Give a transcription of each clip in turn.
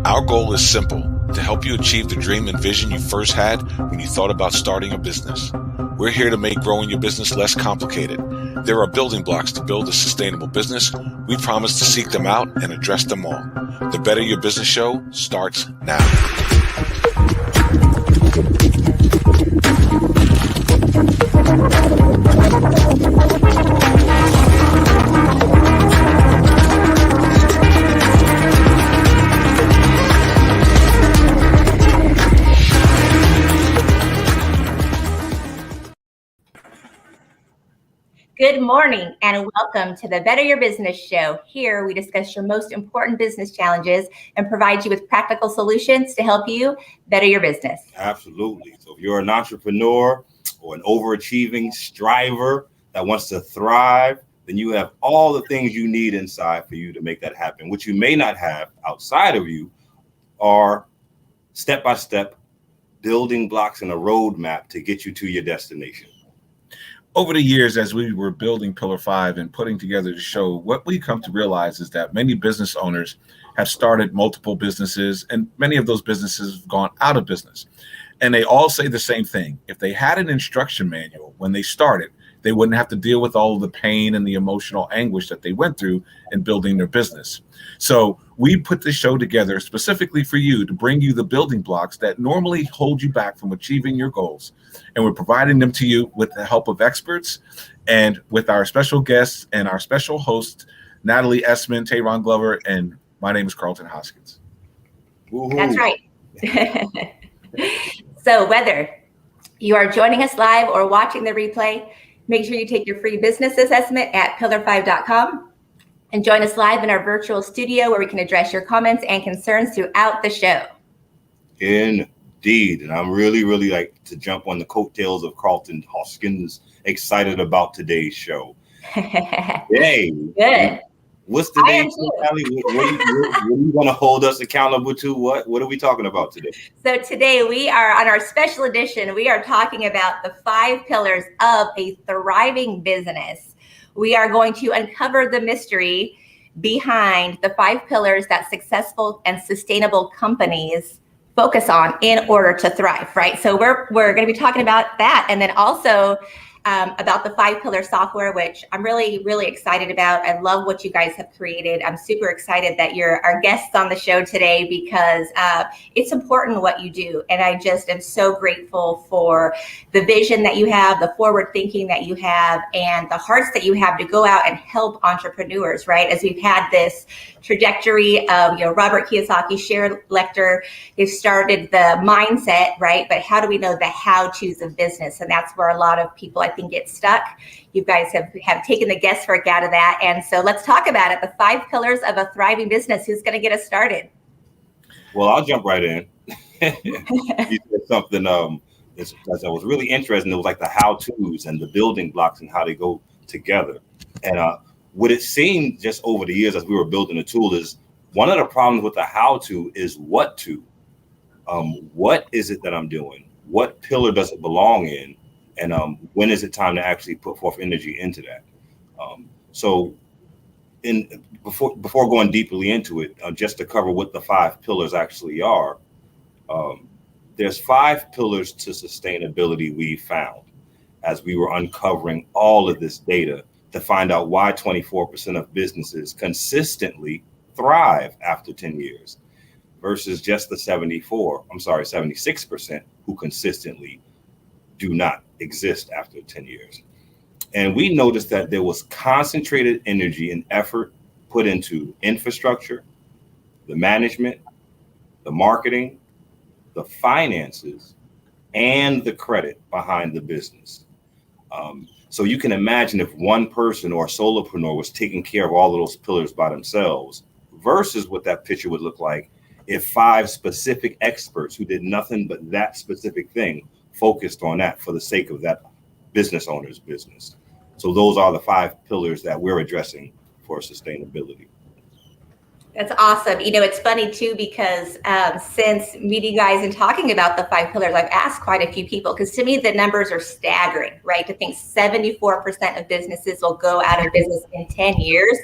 Our goal is simple: to help you achieve the dream and vision you first had when you thought about starting a business. We're here to make growing your business less complicated. There are building blocks to build a sustainable business. We promise to seek them out and address them all. The Better Your Business Show starts now. Good morning and welcome to the Better Your Business Show. Here we discuss your most important business challenges and provide you with practical solutions to help you better your business. Absolutely. So if you're an entrepreneur or an overachieving striver that wants to thrive, then you have all the things you need inside for you to make that happen. What you may not have outside of you are step-by-step building blocks and a roadmap to get you to your destination. Over the years, as we were building Pillar 5 and putting together the show, what we come to realize is that many business owners have started multiple businesses, and many of those businesses have gone out of business. And they all say the same thing. If they had an instruction manual when they started, they wouldn't have to deal with all of the pain and the emotional anguish that they went through in building their business. So we put this show together specifically for you to bring you the building blocks that normally hold you back from achieving your goals. And we're providing them to you with the help of experts and with our special guests and our special hosts, Natalie Essman, Tehrann Glover, and my name is Karlton Hoskins. Woo-hoo. That's right. So whether you are joining us live or watching the replay, make sure you take your free business assessment at pillar5.com and join us live in our virtual studio where we can address your comments and concerns throughout the show. Indeed. And I'm really like to jump on the coattails of Karlton Hoskins, excited about today's show. Hey, good. What's today's Natalie? What are you going to hold us accountable to? What are we talking about today? So today we are on our special edition. We are talking about the 5 pillars of a thriving business. We are going to uncover the mystery behind the 5 pillars that successful and sustainable companies focus on in order to thrive, right? So we're going to be talking about that, and then also about the 5-pillar software, which I'm really excited about. I love what you guys have created. I'm super excited that you're our guests on the show today because it's important what you do. And I just am so grateful for the vision that you have, the forward thinking that you have, and the hearts that you have to go out and help entrepreneurs, right? As we've had this trajectory of, Robert Kiyosaki, Sharon Lechter, they've started the mindset, right? But how do we know the how-tos of business? And that's where a lot of people, I think, get stuck. You guys have taken the guesswork out of that. And so let's talk about it. The 5 pillars of a thriving business. Who's going to get us started? Well, I'll jump right in. You said something that was really interesting. It was like the how-tos and the building blocks and how they go together. And what it seemed just over the years as we were building the tool is one of the problems with the how-to is what to. What is it that I'm doing? What pillar does it belong in? And when is it time to actually put forth energy into that? So before going deeply into it, just to cover what the 5 pillars actually are, there's 5 pillars to sustainability we found as we were uncovering all of this data to find out why 24% of businesses consistently thrive after 10 years versus just the 76% who consistently do not exist after 10 years. And we noticed that there was concentrated energy and effort put into infrastructure, the management, the marketing, the finances, and the credit behind the business. So you can imagine if one person or a solopreneur was taking care of all of those pillars by themselves versus what that picture would look like if 5 specific experts who did nothing but that specific thing focused on that for the sake of that business owner's business. So those are the 5 pillars that we're addressing for sustainability. That's awesome. It's funny too, because since meeting you guys and talking about the 5 pillars, I've asked quite a few people, because to me, the numbers are staggering, right? To think 74% of businesses will go out of business in 10 years.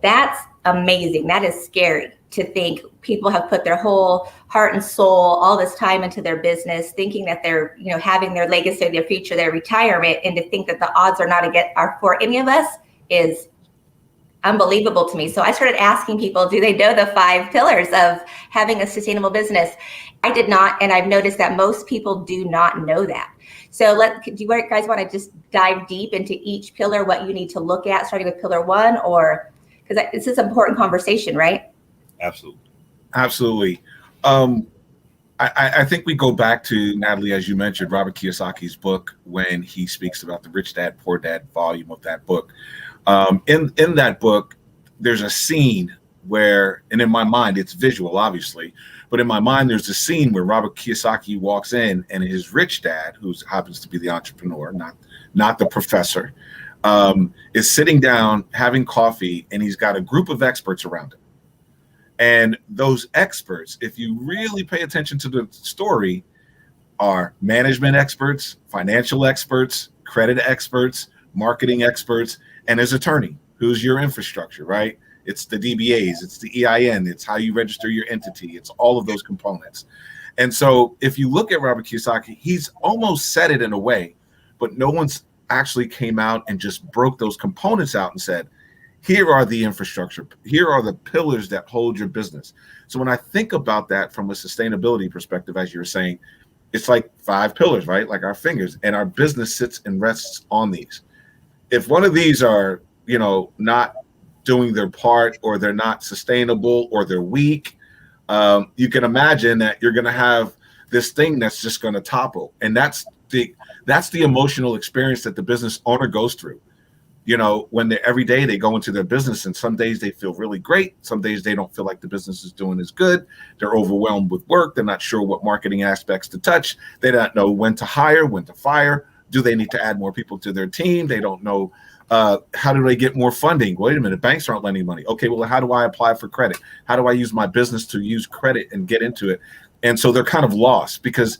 That's amazing. That is scary to think people have put their whole heart and soul, all this time into their business, thinking that they're, having their legacy, their future, their retirement, and to think that the odds are for any of us is unbelievable to me. So I started asking people, do they know the 5 pillars of having a sustainable business? I did not, and I've noticed that most people do not know that. So do you guys want to just dive deep into each pillar, what you need to look at, starting with pillar 1, or because this is an important conversation, right? Absolutely. I think we go back to, Natalie, as you mentioned, Robert Kiyosaki's book, when he speaks about the Rich Dad, Poor Dad volume of that book. In that book, there's a scene where, and in my mind, it's visual, obviously, but in my mind, there's a scene where Robert Kiyosaki walks in and his rich dad, who happens to be the entrepreneur, not the professor, is sitting down having coffee, and he's got a group of experts around him. And those experts, if you really pay attention to the story, are management experts, financial experts, credit experts, marketing experts, and his attorney, who's your infrastructure, right? It's the DBAs, it's the EIN, it's how you register your entity, it's all of those components. And so if you look at Robert Kiyosaki, he's almost said it in a way, but no one's actually came out and just broke those components out and said, here are the infrastructure, here are the pillars that hold your business. So when I think about that from a sustainability perspective, as you were saying, it's like 5 pillars, right? Like our fingers, and our business sits and rests on these. If one of these are, not doing their part, or they're not sustainable, or they're weak, you can imagine that you're going to have this thing that's just going to topple. And that's the emotional experience that the business owner goes through. When every day they go into their business, and some days they feel really great. Some days they don't feel like the business is doing as good. They're overwhelmed with work. They're not sure what marketing aspects to touch. They don't know when to hire, when to fire. Do they need to add more people to their team? They don't know. How do they get more funding? Wait a minute, banks aren't lending money. Okay, well, how do I apply for credit? How do I use my business to use credit and get into it? And so they're kind of lost, because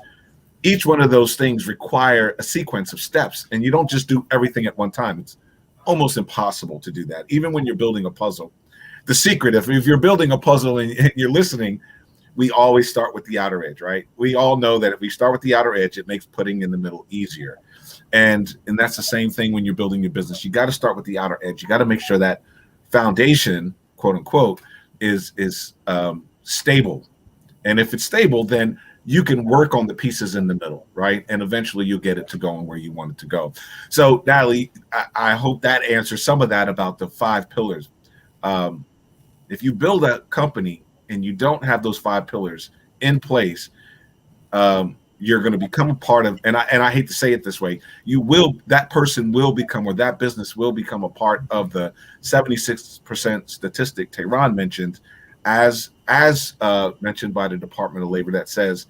each one of those things require a sequence of steps, and you don't just do everything at one time. It's almost impossible to do that, even when you're building a puzzle. The secret, if you're building a puzzle and you're listening, we always start with the outer edge, right? We all know that if we start with the outer edge, it makes putting in the middle easier. And that's the same thing when you're building your business. You got to start with the outer edge. You got to make sure that foundation, quote unquote, is stable. And if it's stable, then you can work on the pieces in the middle, right? And eventually you'll get it to going where you want it to go. So, Natalie, I hope that answers some of that about the 5 pillars. If you build a company and you don't have those 5 pillars in place, you're going to become a part of, and I hate to say it this way, that person will become, or that business will become a part of the 76% statistic Tehrann mentioned, as mentioned by the Department of Labor, that says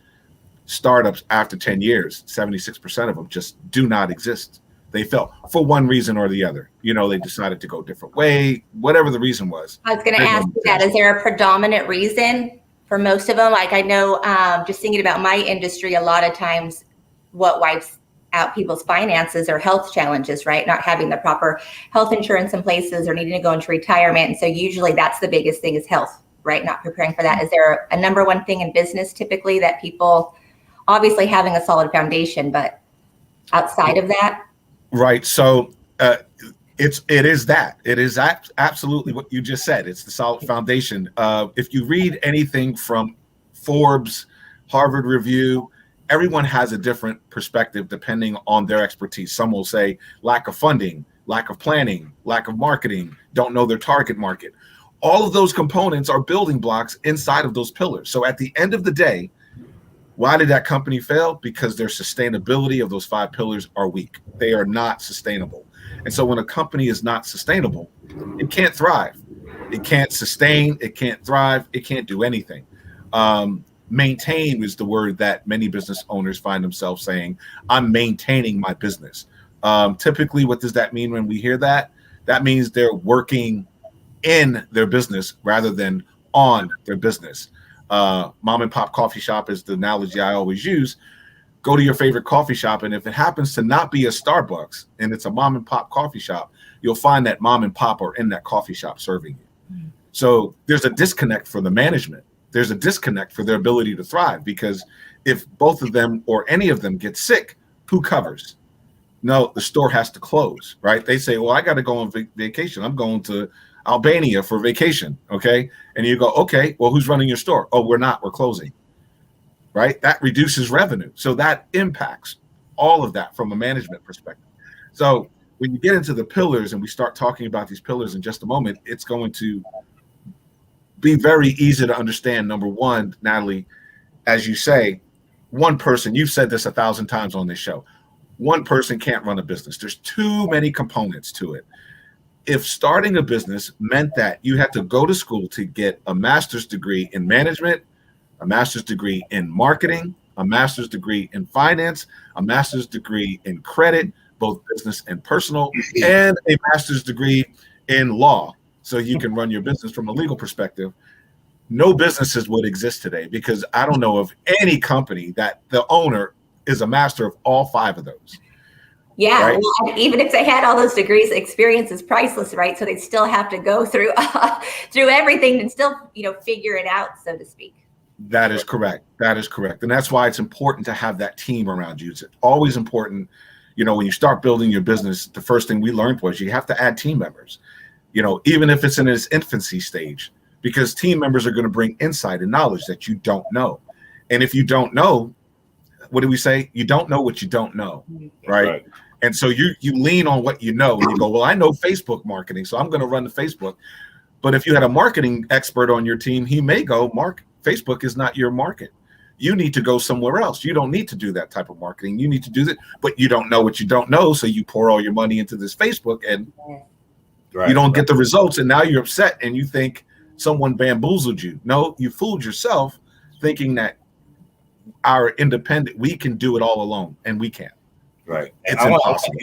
startups after 10 years, 76% of them just do not exist. They fell for one reason or the other. They decided to go a different way, whatever the reason was. I was going to ask you that. Is there a predominant reason for most of them? Like, I know, just thinking about my industry, a lot of times what wipes out people's finances are health challenges, right? Not having the proper health insurance in places, or needing to go into retirement. And so usually that's the biggest thing, is health, right? Not preparing for that. Is there a number one thing in business typically that people, obviously having a solid foundation, but outside of that? Right. So it is absolutely what you just said. It's the solid foundation. If you read anything from Forbes, Harvard Review, everyone has a different perspective depending on their expertise. Some will say lack of funding, lack of planning, lack of marketing, don't know their target market. All of those components are building blocks inside of those pillars. So at the end of the day, why did that company fail? Because their sustainability of those 5 pillars are weak. They are not sustainable. And so when a company is not sustainable, it can't thrive. It can't sustain. It can't thrive. It can't do anything. Maintain is the word that many business owners find themselves saying, I'm maintaining my business. Typically, what does that mean when we hear that? That means they're working in their business rather than on their business. Mom and pop coffee shop is the analogy I always use. Go to your favorite coffee shop, and if it happens to not be a Starbucks and it's a mom and pop coffee shop, you'll find that mom and pop are in that coffee shop serving you. So there's a disconnect for the management. There's a disconnect for their ability to thrive, because if both of them or any of them get sick, who covers? No, the store has to close, right? They say, well, I got to go on vacation. I'm going to Albania for vacation. Okay. And you go, okay, well, who's running your store? Oh, we're not, we're closing, right? That reduces revenue. So that impacts all of that from a management perspective. So when you get into the pillars and we start talking about these pillars in just a moment, it's going to be very easy to understand. Number one, Natalie, as you say, one person, you've said this 1,000 times on this show, one person can't run a business. There's too many components to it. If starting a business meant that you had to go to school to get a master's degree in management, a master's degree in marketing, a master's degree in finance, a master's degree in credit, both business and personal, and a master's degree in law, so you can run your business from a legal perspective, no businesses would exist today, because I don't know of any company that the owner is a master of all 5 of those. Yeah, right? Well, even if they had all those degrees, experience is priceless, right? So they still have to go through through everything and still, figure it out, so to speak. That is correct. That is correct. And that's why it's important to have that team around you. It's always important, when you start building your business, the first thing we learned was you have to add team members, even if it's in its infancy stage, because team members are going to bring insight and knowledge that you don't know. And if you don't know, what do we say? You don't know what you don't know, right? And so you lean on what you know, and you go, well, I know Facebook marketing, so I'm going to run the Facebook. But if you had a marketing expert on your team, he may go, Facebook is not your market. You need to go somewhere else. You don't need to do that type of marketing. You need to do that, but you don't know what you don't know. So you pour all your money into this Facebook and you don't get the results. And now you're upset and you think someone bamboozled you. No, you fooled yourself thinking that our independent, we can do it all alone, and we can't. Right. It's impossible.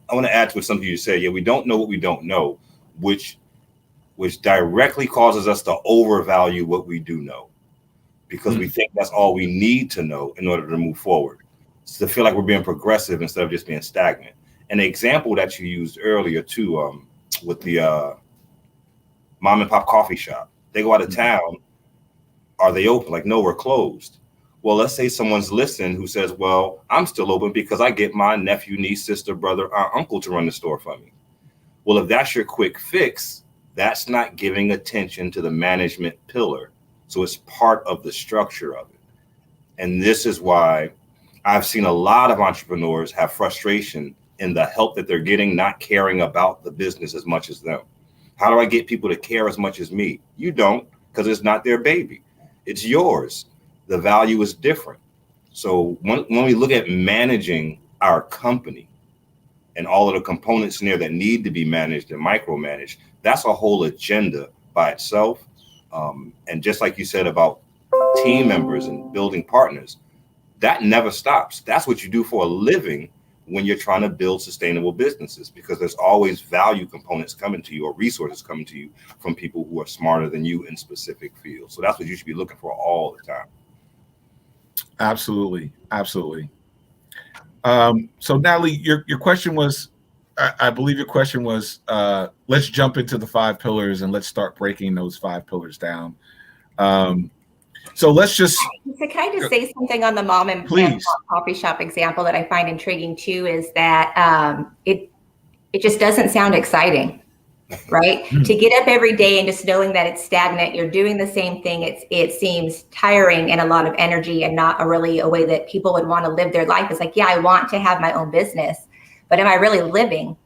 I want to add to something you said. Yeah, we don't know what we don't know, which directly causes us to overvalue what we do know, because we think that's all we need to know in order to move forward. So to feel like we're being progressive instead of just being stagnant. An example that you used earlier too, with the mom and pop coffee shop. They go out of town. Are they open? Like, no, we're closed. Well, let's say someone's listening who says, well, I'm still open because I get my nephew, niece, sister, brother, aunt, uncle to run the store for me. Well, if that's your quick fix, that's not giving attention to the management pillar. So it's part of the structure of it. And this is why I've seen a lot of entrepreneurs have frustration in the help that they're getting, not caring about the business as much as them. How do I get people to care as much as me? You don't, because it's not their baby. It's yours. The value is different. So when we look at managing our company and all of the components in there that need to be managed and micromanaged, that's a whole agenda by itself. And just like you said about team members and building partners, that never stops. That's what you do for a living when you're trying to build sustainable businesses, because there's always value components coming to you or resources coming to you from people who are smarter than you in specific fields. So that's what you should be looking for all the time. Absolutely. Absolutely. So Natalie, your question was, I believe your question was, let's jump into the 5 pillars and let's start breaking those 5 pillars down. So let's just. So can I just say something on the mom and pop coffee shop example that I find intriguing too, is that it just doesn't sound exciting, right? To get up every day and just knowing that it's stagnant, you're doing the same thing. It seems tiring and a lot of energy, and not really a way that people would want to live their life. It's like, yeah, I want to have my own business, but am I really living?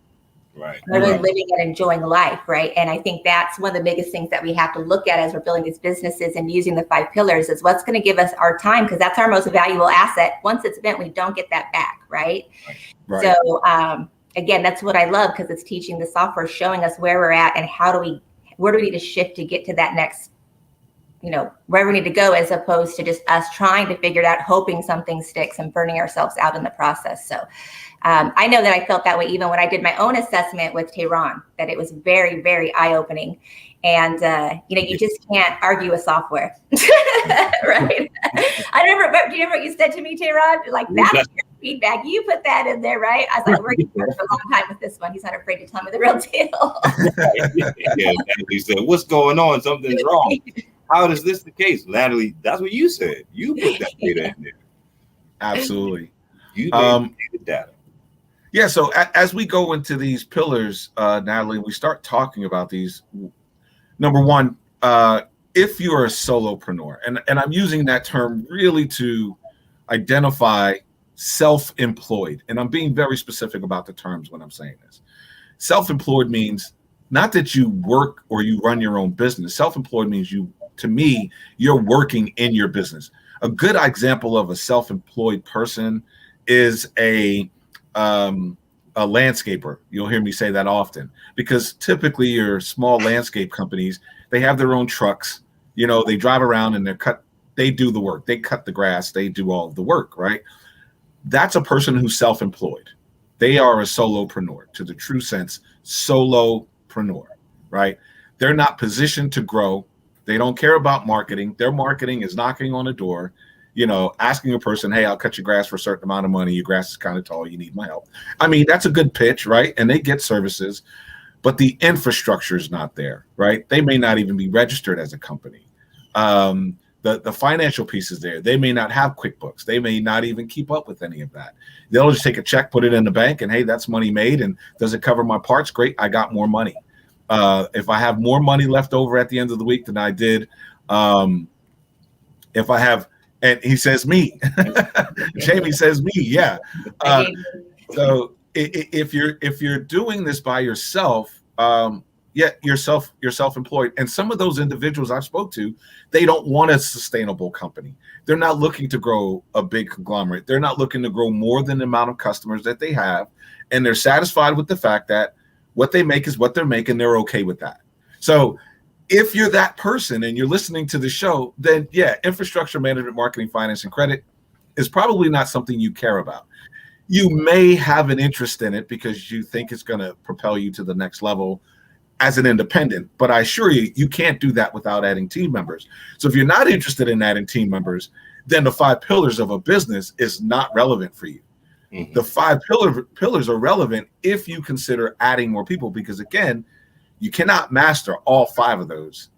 Right. Am I really living and enjoying life, right? And I think that's one of the biggest things that we have to look at as we're building these businesses and using the 5 pillars is what's going to give us our time, because that's our most valuable asset. Once it's spent, we don't get that back, right? So again, that's what I love, because it's teaching the software, showing us where we're at and where do we need to shift to get to that next, where we need to go, as opposed to just us trying to figure it out, hoping something sticks and burning ourselves out in the process. So I know that I felt that way even when I did my own assessment with Tehrann, that it was very, very eye-opening. And, you just can't argue with software, right? Do you remember what you said to me, Tehrann? Like, feedback. You put that in there, right? I was like, working for a long time with this one. He's not afraid to tell me the real deal. Yeah, Natalie said, "What's going on? Something's wrong. How is this the case?" Natalie, that's what you said. You put that data in there. Absolutely. You made the data. Yeah. So as we go into these pillars, Natalie, we start talking about these. Number one, if you're a solopreneur, and I'm using that term really to identify self-employed, and I'm being very specific about the terms when I'm saying this. Self-employed means not that you work or you run your own business. Self-employed means you're working in your business. A good example of a self-employed person is a landscaper. You'll hear me say that often, because typically your small landscape companies, they have their own trucks. They drive around and they do the work. They cut the grass. They do all of the work, right? That's a person who's self-employed. They are a solopreneur, to the true sense, solopreneur, right? They're not positioned to grow. They don't care about marketing. Their marketing is knocking on a door, asking a person, "Hey, I'll cut your grass for a certain amount of money. Your grass is kind of tall. You need my help." I mean, that's a good pitch, right? And they get services, but the infrastructure is not there, right? They may not even be registered as a company. The financial piece is there. They may not have QuickBooks. They may not even keep up with any of that. They'll just take a check, put it in the bank, and hey, that's money made. And does it cover my parts? Great, I got more money. If I have more money left over at the end of the week than I did, if I have, and he says me, Jamie says me, yeah. So if you're doing this by yourself, you're self-employed. And some of those individuals I spoke to, they don't want a sustainable company. They're not looking to grow a big conglomerate. They're not looking to grow more than the amount of customers that they have. And they're satisfied with the fact that what they make is what they're making. They're okay with that. So if you're that person and you're listening to the show, then yeah, infrastructure management, marketing, finance, and credit is probably not something you care about. You may have an interest in it because you think it's going to propel you to the next level as an independent, but I assure you, you can't do that without adding team members. So if you're not interested in adding team members, then the 5 pillars of a business is not relevant for you. Mm-hmm. The 5 pillars are relevant if you consider adding more people, because again, you cannot master all 5 of those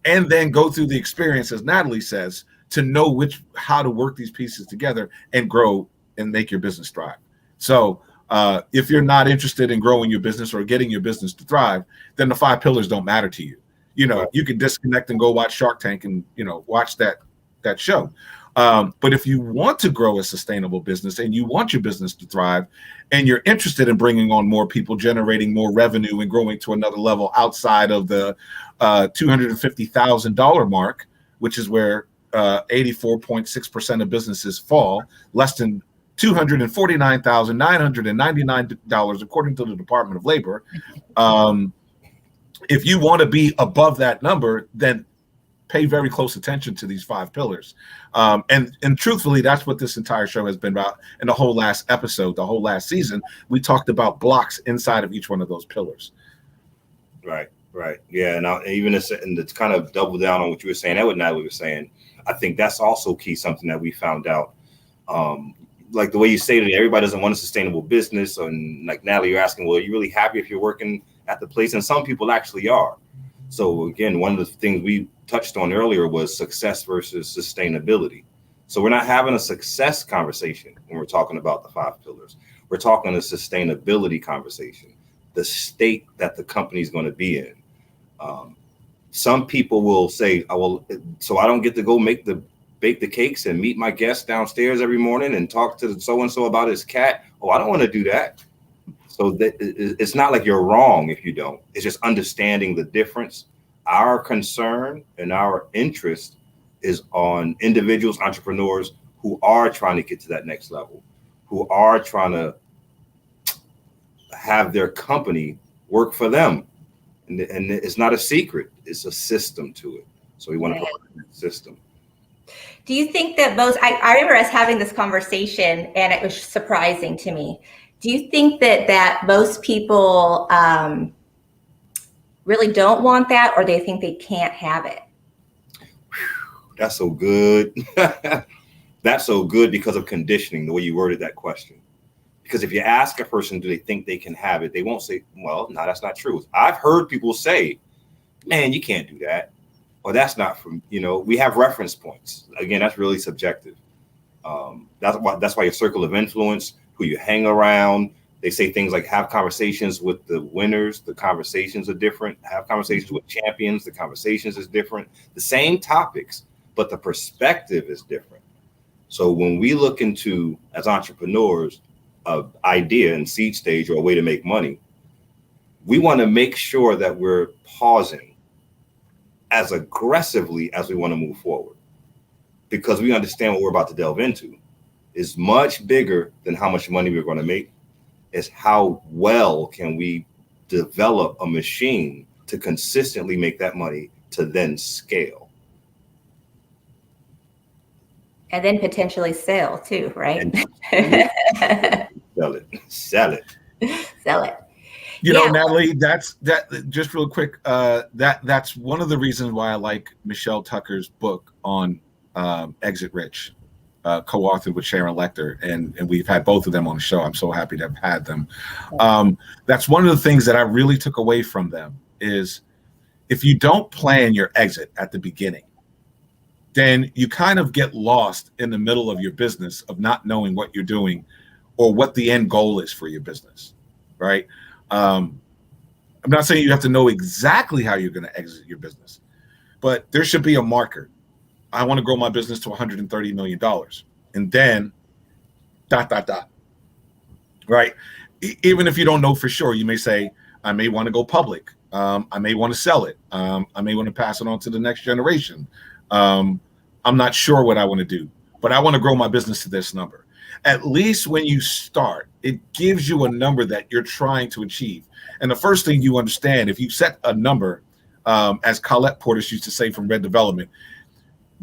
and then go through the experience, as Natalie says, to know how to work these pieces together and grow and make your business thrive. So if you're not interested in growing your business or getting your business to thrive, then the 5 pillars don't matter to you. Right. You can disconnect and go watch Shark Tank and, watch that show. But if you want to grow a sustainable business and you want your business to thrive and you're interested in bringing on more people, generating more revenue and growing to another level outside of the $250,000 mark, which is where 84.6% of businesses fall, less than $249,999, according to the Department of Labor. If you want to be above that number, then pay very close attention to these 5 pillars. And truthfully, that's what this entire show has been about. And the whole last episode, the whole last season, we talked about blocks inside of each one of those pillars. Right. Yeah. And even it's kind of double down on what you were saying. That what Natalie was saying. I think that's also key, something that we found out. Like the way you stated, everybody doesn't want a sustainable business. And like Natalie, you're asking, well, are you really happy if you're working at the place? And some people actually are. So again, one of the things we touched on earlier was success versus sustainability. So we're not having a success conversation when we're talking about the 5 pillars. We're talking a sustainability conversation, the state that the company is going to be in. Some people will say, so I don't get to go bake the cakes and meet my guests downstairs every morning and talk to so-and-so about his cat. Oh, I don't want to do that. So it's not like you're wrong if you don't. It's just understanding the difference. Our concern and our interest is on individuals, entrepreneurs who are trying to get to that next level, who are trying to have their company work for them. And it's not a secret. It's a system to it. So we want to provide that system. Do you think that I remember us having this conversation and it was surprising to me. Do you think that most people really don't want that, or they think they can't have it? That's so good. That's so good because of conditioning, the way you worded that question. Because if you ask a person, do they think they can have it? They won't say, well, no, that's not true. I've heard people say, man, you can't do that. Or that's not from, we have reference points. Again, that's really subjective. That's why your circle of influence, who you hang around, they say things like have conversations with the winners. The conversations are different. Have conversations with champions. The conversations is different. The same topics, but the perspective is different. So when we look into, as entrepreneurs, an idea in seed stage or a way to make money, we want to make sure that we're pausing as aggressively as we want to move forward, because we understand what we're about to delve into is much bigger than how much money we're going to make. Is how well can we develop a machine to consistently make that money to then scale. And then potentially sell too, right? Sell it. Sell it. You know, Natalie, that's just real quick. That's one of the reasons why I like Michelle Tucker's book on Exit Rich, co-authored with Sharon Lechter, and we've had both of them on the show. I'm so happy to have had them. That's one of the things that I really took away from them is if you don't plan your exit at the beginning, then you kind of get lost in the middle of your business of not knowing what you're doing or what the end goal is for your business, right? I'm not saying you have to know exactly how you're going to exit your business, but there should be a marker. I want to grow my business to $130 million. And then ... Right? Even if you don't know for sure, you may say, I may want to go public. I may want to sell it. I may want to pass it on to the next generation. I'm not sure what I want to do, but I want to grow my business to this number. At least when you start, it gives you a number that you're trying to achieve. And the first thing you understand, if you set a number, as Colette Portis used to say from Red Development,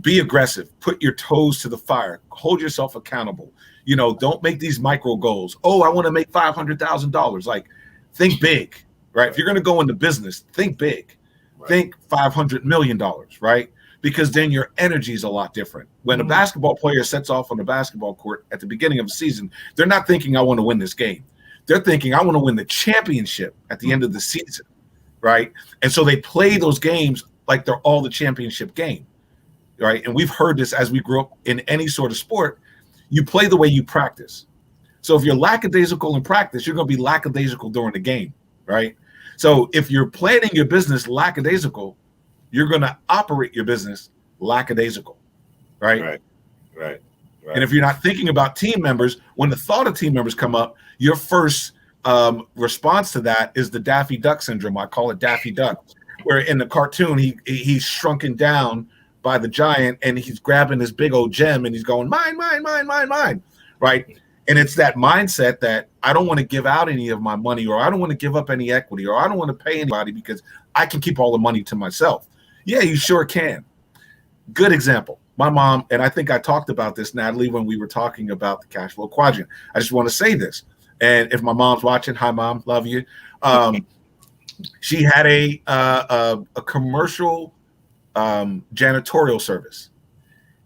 be aggressive, put your toes to the fire, hold yourself accountable. You know, don't make these micro goals. Oh, I want to make $500,000. Like, think big, right? If you're going to go into business, think big. Right. Think $500 million, right? Because then your energy is a lot different. When a basketball player sets off on the basketball court at the beginning of the season, they're not thinking, I want to win this game. They're thinking, I want to win the championship at the end of the season, right? And so they play those games like they're all the championship game, right? And we've heard this as we grew up in any sort of sport. You play the way you practice. So if you're lackadaisical in practice, you're going to be lackadaisical during the game, right? So if you're planning your business lackadaisical, you're going to operate your business lackadaisical, right? Right. And if you're not thinking about team members, when the thought of team members come up, your first response to that is the Daffy Duck syndrome. I call it Daffy Duck, where in the cartoon, he's shrunken down by the giant and he's grabbing this big old gem and he's going, mine, right? And it's that mindset that I don't want to give out any of my money, or I don't want to give up any equity, or I don't want to pay anybody because I can keep all the money to myself. Yeah, you sure can. Good example. My mom, and I think I talked about this, Natalie, when we were talking about the cash flow quadrant. I just want to say this. And if my mom's watching, hi, Mom, love you. She had a commercial janitorial service.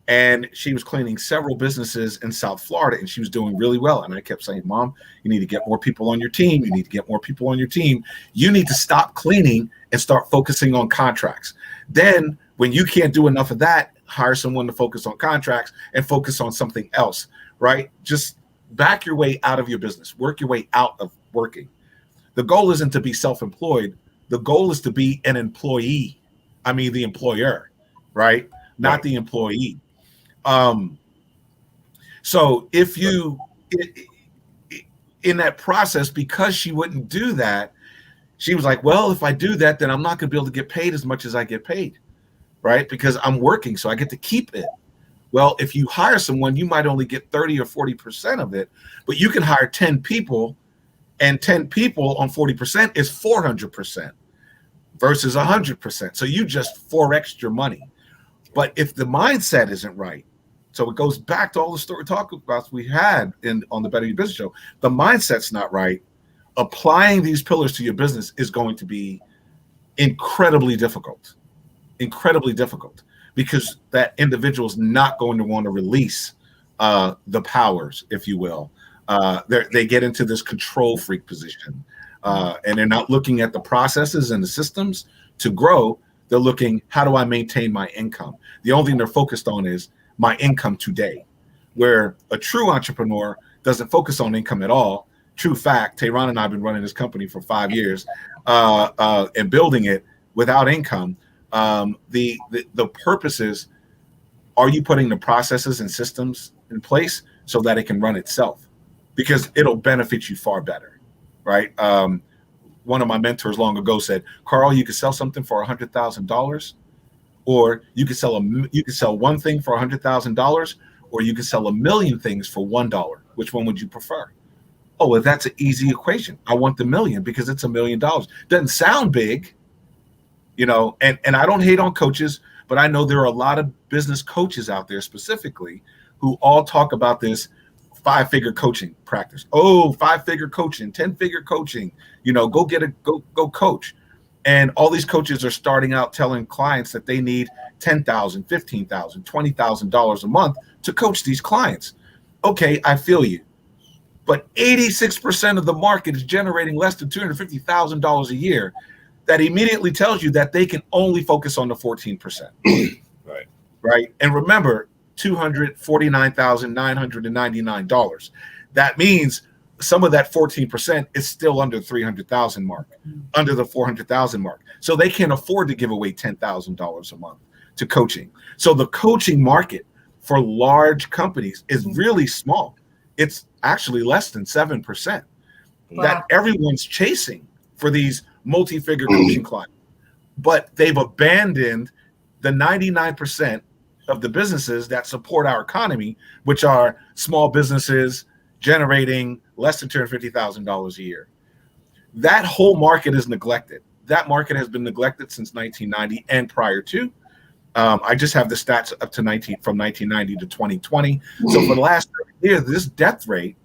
And she was cleaning several businesses in South Florida, and she was doing really well. And I kept saying, Mom, you need to get more people on your team. You need to get more people on your team. You need to stop cleaning and start focusing on contracts. Then when you can't do enough of that, hire someone to focus on contracts and focus on something else, right? Just back your way out of your business. Work your way out of working. The goal isn't to be self-employed. The goal is to be an employee. I mean, the employer, right? Not the employee. So if you, in that process, because she wouldn't do that, she was like, well, if I do that, then I'm not going to be able to get paid as much as I get paid, right? Because I'm working, so I get to keep it. Well, if you hire someone, you might only get 30 or 40% of it, but you can hire 10 people, and 10 people on 40% is 400% versus 100%. So you just 4x your money. But if the mindset isn't right, so it goes back to all the story talk about we had on the Better Your Business show. The mindset's not right. Applying these pillars to your business is going to be incredibly difficult, because that individual is not going to want to release the powers, if you will. They get into this control freak position, and they're not looking at the processes and the systems to grow. They're looking, how do I maintain my income? The only thing they're focused on is my income today, where a true entrepreneur doesn't focus on income at all. True fact, Tehrann and I have been running this company for 5 years and building it without income. The purpose is, are you putting the processes and systems in place so that it can run itself? Because it'll benefit you far better, right? One of my mentors long ago said, Carl, you could sell something for $100,000, or you could sell one thing for $100,000, or you could sell 1,000,000 things for $1. Which one would you prefer? Oh, well, that's an easy equation. I want the million because it's $1 million. Doesn't sound big, and I don't hate on coaches, but I know there are a lot of business coaches out there specifically who all talk about this 5-figure coaching practice. Oh, 5-figure coaching, 10-figure coaching, go coach. And all these coaches are starting out telling clients that they need $10,000, $15,000, $20,000 a month to coach these clients. Okay, I feel you. But 86% of the market is generating less than $250,000 a year. That immediately tells you that they can only focus on the 14%. Right. And remember, $249,999. That means some of that 14% is still under 300,000 mark, under the 400,000 mark. So they can't afford to give away $10,000 a month to coaching. So the coaching market for large companies is really small. It's actually less than 7% that everyone's chasing for these multi-figure coaching clients. But they've abandoned the 99% of the businesses that support our economy, which are small businesses generating less than $250,000 a year. That whole market is neglected. That market has been neglected since 1990 and prior to. I just have the stats up to from 1990 to 2020. So for the last 30 years, this death rate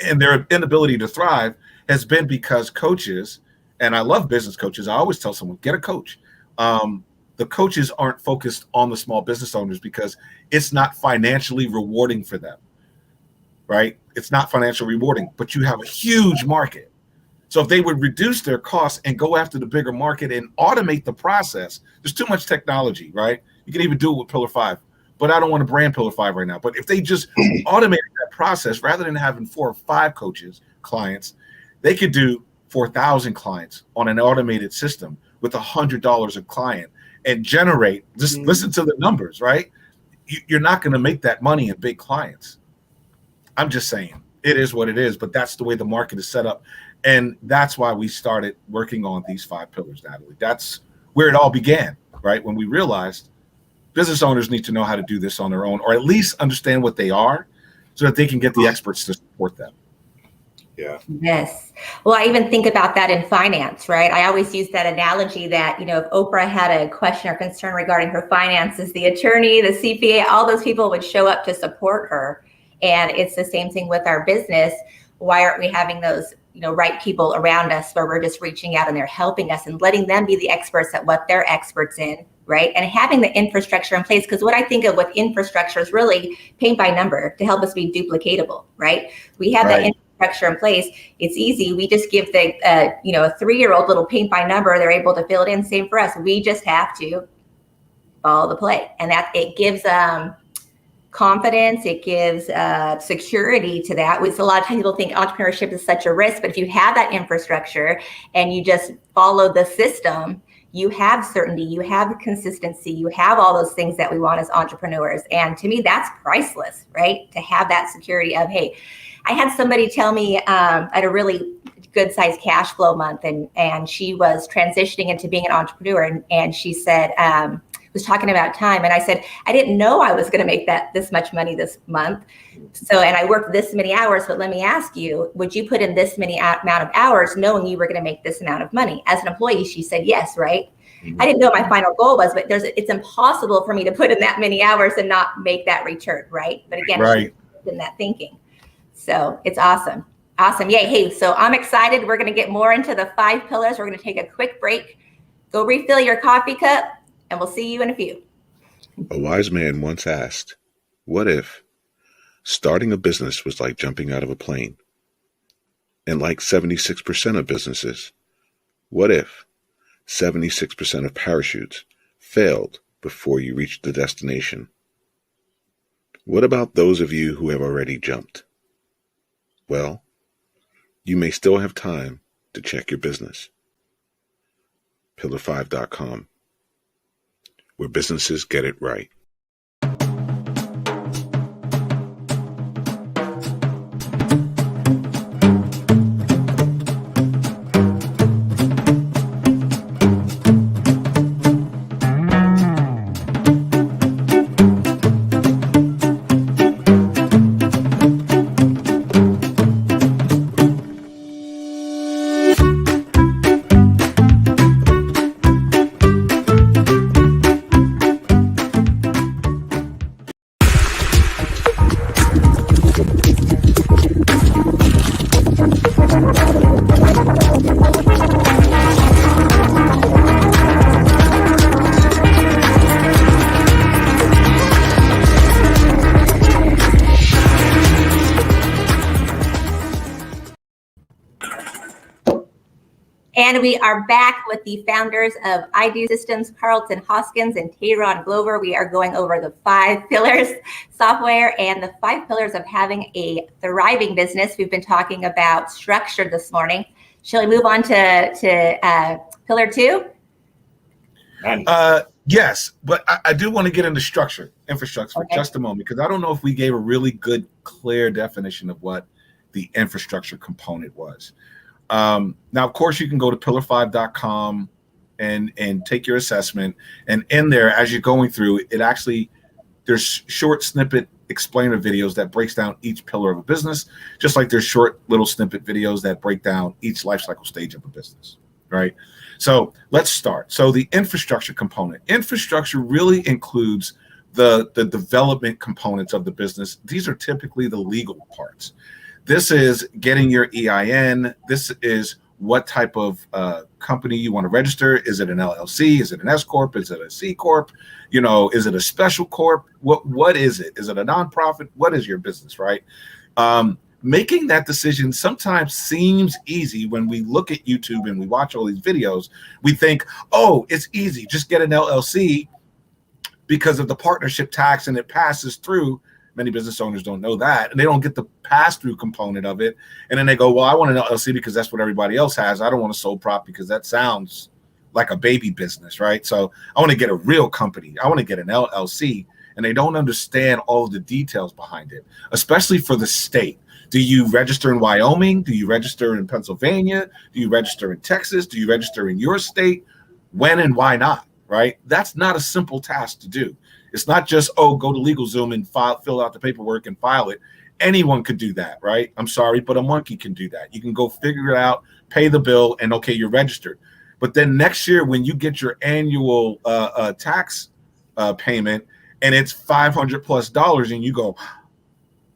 and their inability to thrive has been because coaches, and I love business coaches. I always tell someone, get a coach. The coaches aren't focused on the small business owners because it's not financially rewarding for them, right? It's not financially rewarding, but you have a huge market. So if they would reduce their costs and go after the bigger market and automate the process, there's too much technology, right? You can even do it with Pillar 5, but I don't want to brand Pillar 5 right now. But if they just automated that process, rather than having 4 or 5 clients, they could do 4,000 clients on an automated system with $100 a client and generate, just listen to the numbers, right? You're not going to make that money in big clients. I'm just saying it is what it is, but that's the way the market is set up. And that's why we started working on these 5 pillars, Natalie. That's where it all began, right? When we realized business owners need to know how to do this on their own, or at least understand what they are so that they can get the experts to support them. Yeah. Yes. Well, I even think about that in finance, right? I always use that analogy that, if Oprah had a question or concern regarding her finances, the attorney, the CPA, all those people would show up to support her. And it's the same thing with our business. Why aren't we having those, right people around us where we're just reaching out and they're helping us and letting them be the experts at what they're experts in, right? And having the infrastructure in place, because what I think of with infrastructure is really paint by number to help us be duplicatable, right? We have that infrastructure in place. It's easy. We just give the, a 3-year-old little paint by number. They're able to fill it in. Same for us. We just have to follow the play, and that it gives confidence. It gives security to that. Which a lot of times people think entrepreneurship is such a risk, but if you have that infrastructure and you just follow the system, you have certainty, you have consistency, you have all those things that we want as entrepreneurs. And to me, that's priceless, right? To have that security of, hey, I had somebody tell me I had a really good sized cash flow month, and she was transitioning into being an entrepreneur, and she said, was talking about time. And I said, I didn't know I was going to make this much money this month. So, and I worked this many hours, but let me ask you, would you put in this many amount of hours knowing you were going to make this amount of money? As an employee, she said, yes, right? I didn't know what my final goal was, but it's impossible for me to put in that many hours and not make that return, right? But again, in that thinking. So it's awesome. Awesome. Yay. Hey, so I'm excited. We're going to get more into the 5 pillars. We're going to take a quick break, go refill your coffee cup, and we'll see you in a few. A wise man once asked, what if Starting a business was like jumping out of a plane. And like 76% of businesses, what if 76% of parachutes failed before you reached the destination? What about those of you who have already jumped? Well, you may still have time to check your business. Pillar5.com, where businesses get it right. And we are back with the founders of I Do Systems, Karlton, Hoskins, and Tehrann Glover. We are going over the 5 pillars software and the 5 pillars of having a thriving business. We've been talking about structure this morning. Shall we move on to pillar 2? Yes, but I do want to get into infrastructure for just a moment, because I don't know if we gave a really good, clear definition of what the infrastructure component was. Now, of course, you can go to pillar5.com and take your assessment. And in there, as you're going through, there's short snippet explainer videos that breaks down each pillar of a business, just like there's short little snippet videos that break down each life cycle stage of a business, right? So let's start. So the infrastructure component. Infrastructure really includes the development components of the business. These are typically the legal parts. This is getting your EIN. This is what type of company you want to register. Is it an LLC? Is it an S Corp? Is it a C Corp? Is it a special corp? What is it? Is it a nonprofit? What is your business, right? Making that decision sometimes seems easy. When we look at YouTube and we watch all these videos, we think, oh, it's easy. Just get an LLC because of the partnership tax and it passes through. Many business owners don't know that, and they don't get the pass-through component of it. And then they go, well, I want an LLC because that's what everybody else has. I don't want a sole prop because that sounds like a baby business, right? So I want to get a real company. I want to get an LLC, and they don't understand all of the details behind it, especially for the state. Do you register in Wyoming? Do you register in Pennsylvania? Do you register in Texas? Do you register in your state? When and why not, right? That's not a simple task to do. It's not just, oh, go to LegalZoom and fill out the paperwork and file it. Anyone could do that, right? I'm sorry, but a monkey can do that. You can go figure it out, pay the bill, and okay, you're registered. But then next year, when you get your annual tax payment and it's $500+ and you go,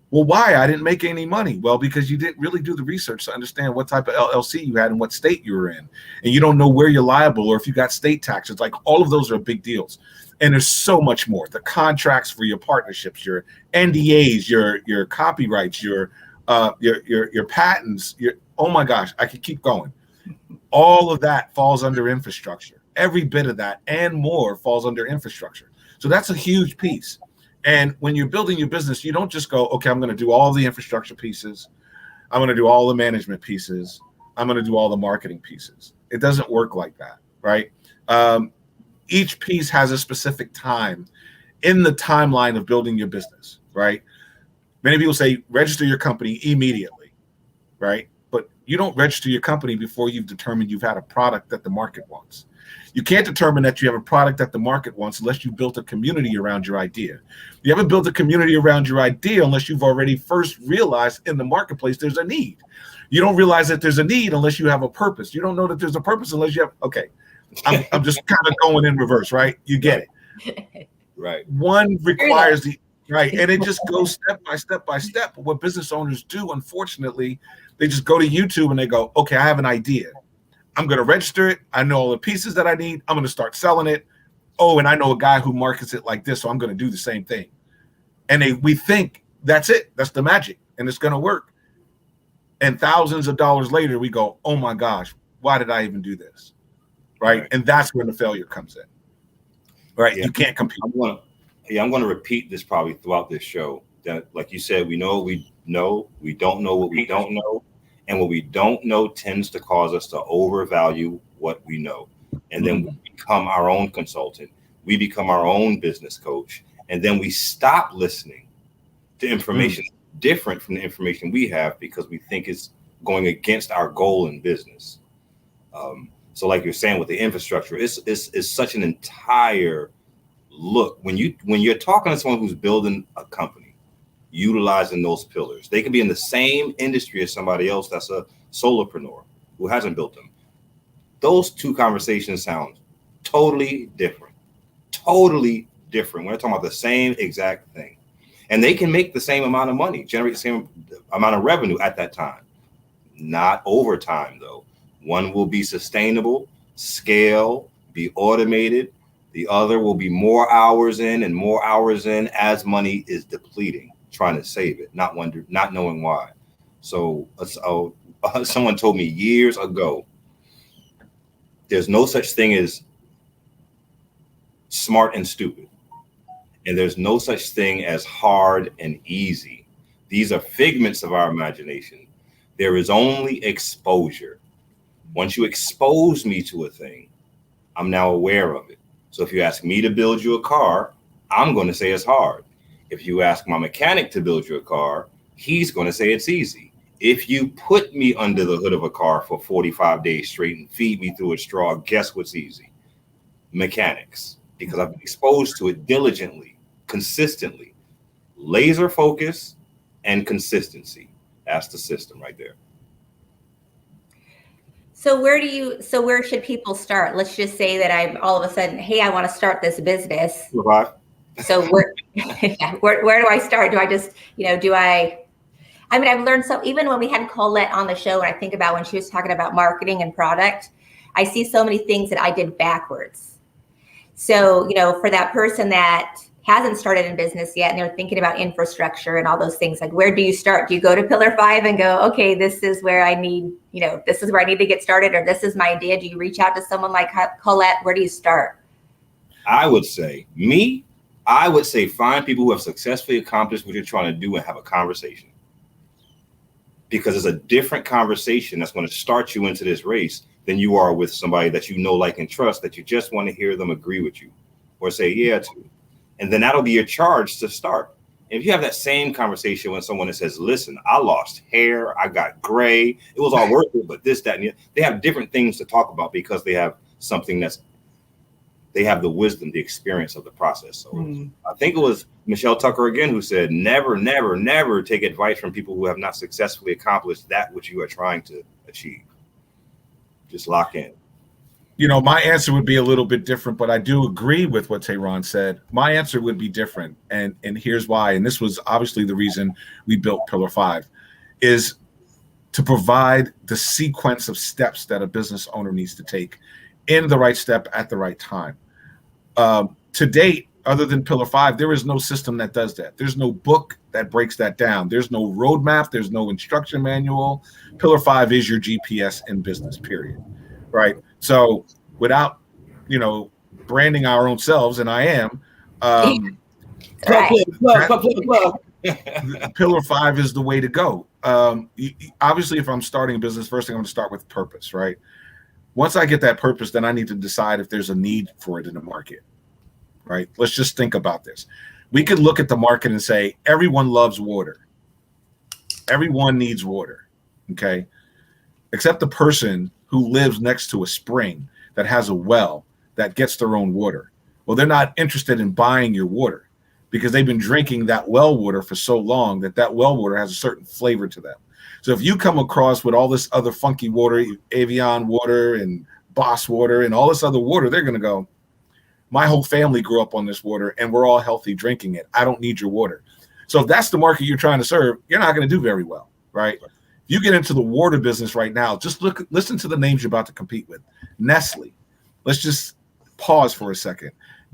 well, why? I didn't make any money. Well, because you didn't really do the research to understand what type of LLC you had and what state you were in. And you don't know where you're liable or if you got state taxes. Like, all of those are big deals. And there's so much more. The contracts for your partnerships, your NDAs, your copyrights, your patents, oh my gosh, I could keep going. All of that falls under infrastructure. Every bit of that and more falls under infrastructure. So that's a huge piece. And when you're building your business, you don't just go, okay, I'm going to do all the infrastructure pieces. I'm going to do all the management pieces. I'm going to do all the marketing pieces. It doesn't work like that, right? Each piece has a specific time in the timeline of building your business, right? Many people say register your company immediately, right? But you don't register your company before you've determined you've had a product that the market wants. You can't determine that you have a product that the market wants unless you built a community around your idea. You haven't built a community around your idea unless you've already first realized in the marketplace there's a need. You don't realize that there's a need unless you have a purpose. You don't know that there's a purpose unless you have, okay, I'm just kind of going in reverse, right? You get it. Right. One requires the, right, and it just goes step by step by step. But what business owners do, unfortunately, they just go to YouTube and they go, okay, I have an idea. I'm going to register it. I know all the pieces that I need. I'm going to start selling it. Oh, and I know a guy who markets it like this, so I'm going to do the same thing. And we think that's it. That's the magic, and it's going to work. And thousands of dollars later, we go, oh my gosh, why did I even do this? Right. And that's when the failure comes in. Right. Yeah. You can't compete. I'm going to repeat this probably throughout this show. That, like you said, we know what we know. We don't know what we don't know. And what we don't know tends to cause us to overvalue what we know. And then we become our own consultant. We become our own business coach. And then we stop listening to information different from the information we have because we think it's going against our goal in business. So like you're saying with the infrastructure, it's such an entire look. When you're talking to someone who's building a company, utilizing those pillars, they can be in the same industry as somebody else that's a solopreneur who hasn't built them. Those two conversations sound totally different. Totally different. We're talking about the same exact thing. And they can make the same amount of money, generate the same amount of revenue at that time. Not over time, though. One will be sustainable, scale, be automated. The other will be more hours in and more hours in as money is depleting, trying to save it, not knowing why. So someone told me years ago, there's no such thing as smart and stupid. And there's no such thing as hard and easy. These are figments of our imagination. There is only exposure. Once you expose me to a thing, I'm now aware of it. So if you ask me to build you a car, I'm going to say it's hard. If you ask my mechanic to build you a car, he's going to say it's easy. If you put me under the hood of a car for 45 days straight and feed me through a straw, guess what's easy? Mechanics, because I've been exposed to it diligently, consistently. Laser focus and consistency. That's the system right there. So where should people start? Let's just say that I'm all of a sudden, hey, I want to start this business. Right. So where do I start? Do I just, I've learned so, even when we had Colette on the show, and I think about when she was talking about marketing and product, I see so many things that I did backwards. So, for that person that hasn't started in business yet and they're thinking about infrastructure and all those things, like, where do you start? Do you go to pillar 5 and go, okay, this is where I need, this is where I need to get started, or this is my idea? Do you reach out to someone like Colette? Where do you start? I would say find people who have successfully accomplished what you're trying to do and have a conversation. Because it's a different conversation that's going to start you into this race than you are with somebody that you know, like, and trust, that you just want to hear them agree with you or say yeah to. And then that'll be your charge to start. And if you have that same conversation with someone that says, listen, I lost hair, I got gray, it was all worth it, but this, that, and they have different things to talk about because they have something they have the wisdom, the experience of the process. So I think it was Michelle Tucker again who said, never, never, never take advice from people who have not successfully accomplished that which you are trying to achieve. Just lock in. My answer would be a little bit different, but I do agree with what Tehrann said. My answer would be different. And here's why. And this was obviously the reason we built Pillar 5, is to provide the sequence of steps that a business owner needs to take in the right step at the right time. To date, other than Pillar 5, there is no system that does that. There's no book that breaks that down. There's no roadmap. There's no instruction manual. Pillar 5 is your GPS in business, period. Right. So without, branding our own selves, and I am, Pillar 5 is the way to go. Obviously, if I'm starting a business, first thing I'm going to start with purpose, right? Once I get that purpose, then I need to decide if there's a need for it in the market, right? Let's just think about this. We could look at the market and say, everyone loves water. Everyone needs water, okay? Except the person who lives next to a spring that has a well that gets their own water. Well, they're not interested in buying your water because they've been drinking that well water for so long that well water has a certain flavor to them. So if you come across with all this other funky water, Avion water and Boss water and all this other water, they're going to go, my whole family grew up on this water and we're all healthy drinking it. I don't need your water. So if that's the market you're trying to serve, you're not going to do very well, right? If you get into the water business right now, just listen to the names you're about to compete with. Nestle. Let's just pause for a second.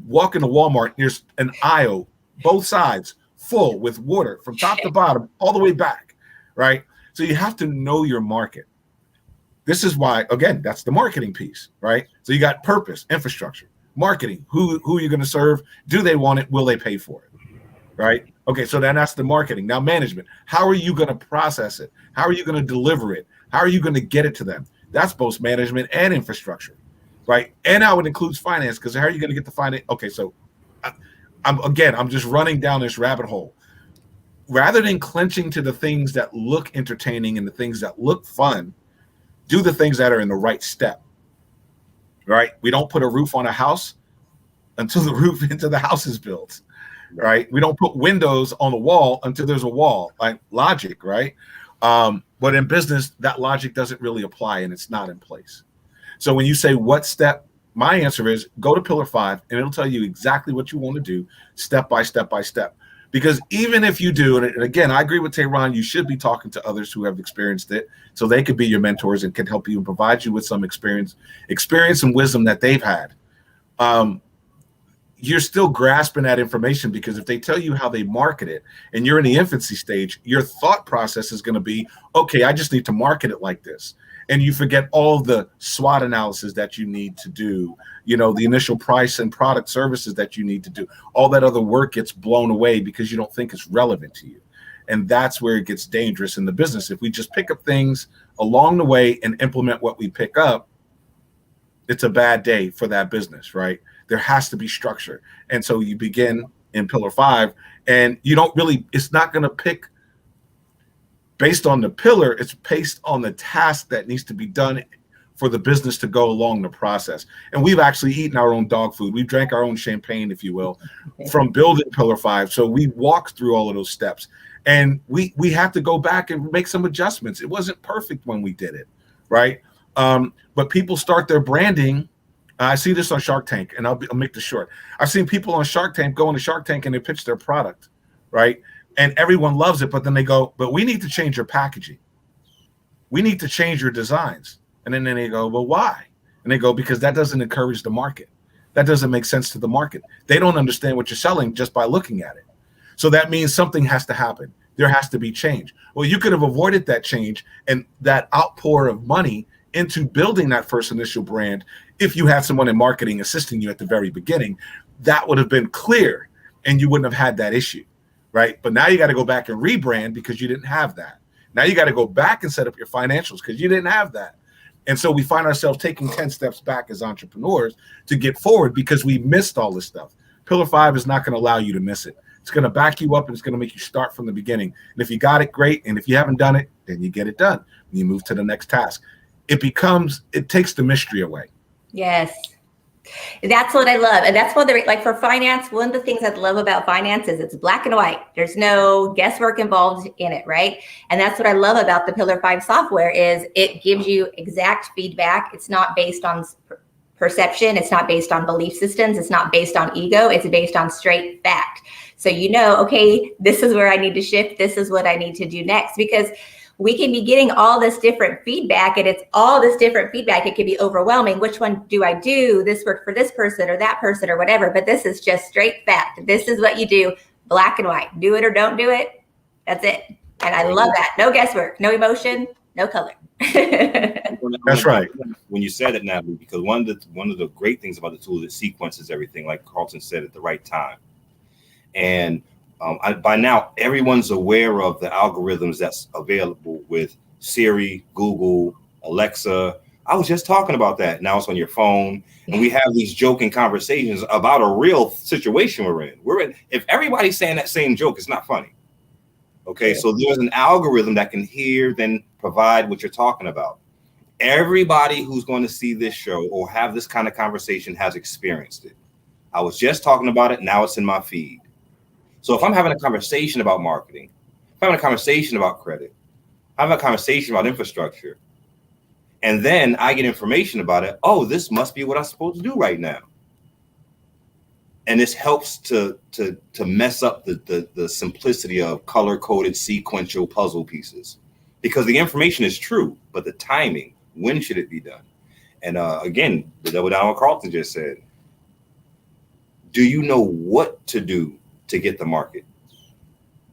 Walk into Walmart, there's an aisle, both sides, full with water from top to bottom, all the way back, right? So you have to know your market. This is why, again, that's the marketing piece, right? So you got purpose, infrastructure, marketing, who are you going to serve? Do they want it? Will they pay for it? Right? Okay, so then that's the marketing. Now management, how are you going to process it? How are you going to deliver it? How are you going to get it to them? That's both management and infrastructure, right? And how it includes finance, because how are you going to get the finance? Okay, so I'm just running down this rabbit hole. Rather than clenching to the things that look entertaining and the things that look fun, do the things that are in the right step, right? We don't put a roof on a house until the roof into the house is built, right? We don't put windows on the wall until there's a wall, like logic, right? But in business, that logic doesn't really apply and it's not in place. So when you say what step, my answer is go to Pillar 5 and it'll tell you exactly what you want to do step by step by step. Because even if you do, and again, I agree with Tehrann, you should be talking to others who have experienced it so they could be your mentors and can help you and provide you with some experience and wisdom that they've had. You're still grasping that information because if they tell you how they market it and you're in the infancy stage, your thought process is going to be, okay, I just need to market it like this. And you forget all the SWOT analysis that you need to do, the initial price and product services that you need to do. All that other work gets blown away because you don't think it's relevant to you. And that's where it gets dangerous in the business. If we just pick up things along the way and implement what we pick up, it's a bad day for that business, right? There has to be structure. And so you begin in Pillar 5 and it's not going to pick based on the pillar, it's based on the task that needs to be done for the business to go along the process. And we've actually eaten our own dog food. We drank our own champagne, if you will, from building Pillar 5. So we walked through all of those steps and we have to go back and make some adjustments. It wasn't perfect when we did it, right? But people start their branding. I see this on Shark Tank, and I'll make this short. I've seen people on Shark Tank go into Shark Tank and they pitch their product, right? And everyone loves it, but then they go, but we need to change your packaging. We need to change your designs. And then they go, well, why? And they go, because that doesn't encourage the market. That doesn't make sense to the market. They don't understand what you're selling just by looking at it. So that means something has to happen. There has to be change. Well, you could have avoided that change and that outpour of money into building that first initial brand if you had someone in marketing assisting you at the very beginning. That would have been clear and you wouldn't have had that issue. Right. But now you got to go back and rebrand because you didn't have that. Now you got to go back and set up your financials because you didn't have that. And so we find ourselves taking 10 steps back as entrepreneurs to get forward because we missed all this stuff. Pillar 5 is not going to allow you to miss it. It's going to back you up and it's going to make you start from the beginning. And if you got it, great. And if you haven't done it, then you get it done. And you move to the next task. It takes the mystery away. Yes. That's what I love. And that's what like for finance, one of the things I love about finance is it's black and white. There's no guesswork involved in it, right? And that's what I love about the Pillar 5 software is it gives you exact feedback. It's not based on perception. It's not based on belief systems. It's not based on ego. It's based on straight fact. So okay, this is where I need to shift. This is what I need to do next because we can be getting all this different feedback and it's all this different feedback. It can be overwhelming. Which one do I do? This work for this person or that person or whatever. But this is just straight fact. This is what you do, black and white. Do it or don't do it. That's it. And I love that. No guesswork, no emotion, no color. That's right. When you said it, Natalie, because one of the great things about the tool is it sequences everything, like Karlton said, at the right time. And by now, everyone's aware of the algorithms that's available with Siri, Google, Alexa. I was just talking about that. Now it's on your phone. And we have these joking conversations about a real situation we're in. If everybody's saying that same joke, it's not funny. Okay, so there's an algorithm that can hear, then provide what you're talking about. Everybody who's going to see this show or have this kind of conversation has experienced it. I was just talking about it. Now it's in my feed. So if I'm having a conversation about marketing, if I'm having a conversation about credit, I'm having a conversation about infrastructure, and then I get information about it, oh, this must be what I'm supposed to do right now. And this helps to mess up the simplicity of color-coded sequential puzzle pieces. Because the information is true, but the timing, when should it be done? And again, the double down on what Karlton just said. Do you know what to do to get the market?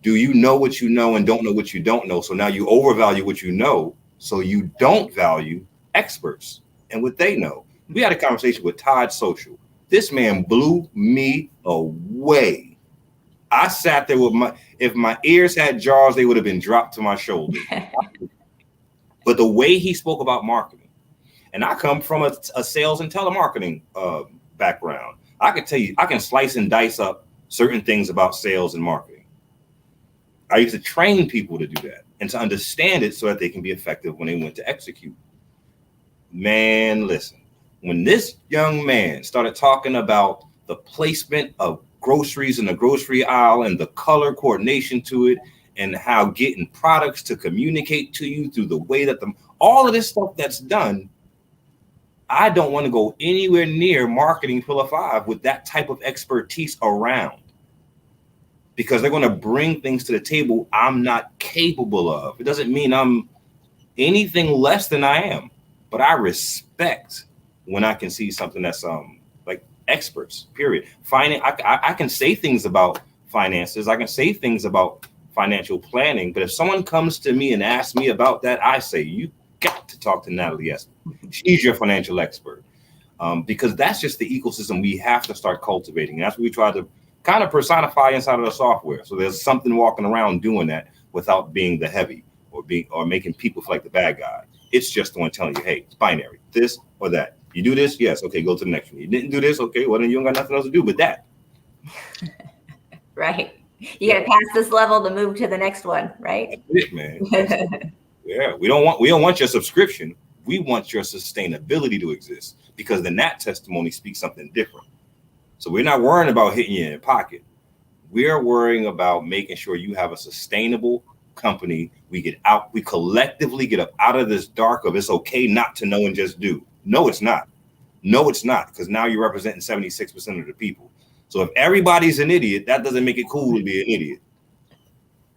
Do you know what you know and don't know what you don't know? So now you overvalue what you know, so you don't value experts and what they know. We had a conversation with Todd Social. This man blew me away. I sat there with if my ears had jaws, they would have been dropped to my shoulder. But the way he spoke about marketing, and I come from a sales and telemarketing background. I can tell you, I can slice and dice up certain things about sales and marketing. I used to train people to do that and to understand it so that they can be effective when they went to execute. Man, listen, when this young man started talking about the placement of groceries in the grocery aisle and the color coordination to it, and how getting products to communicate to you through the way that all of this stuff that's done, I don't want to go anywhere near marketing Pillar 5 with that type of expertise around, because they're going to bring things to the table I'm not capable of. It doesn't mean I'm anything less than I am, but I respect when I can see something that's like experts, period. I can say things about finances. I can say things about financial planning, but if someone comes to me and asks me about that, I say, you got to talk to Natalie Essman. She's your financial expert, because that's just the ecosystem we have to start cultivating. And that's what we try to kind of personify inside of the software. So there's something walking around doing that without being the heavy or making people feel like the bad guy. It's just the one telling you, hey, it's binary, this or that. You do this, yes, okay, go to the next one. You didn't do this, okay, well then you don't got nothing else to do but that. Right. You got to pass this level to move to the next one, right? That's it, man. Yeah, we don't want your subscription. We want your sustainability to exist, because then that testimony speaks something different. So we're not worrying about hitting you in the pocket. We're worrying about making sure you have a sustainable company. We collectively get up out of this dark of it's okay not to know and just do. No, it's not. No, it's not, because now you're representing 76% of the people. So if everybody's an idiot, that doesn't make it cool to be an idiot.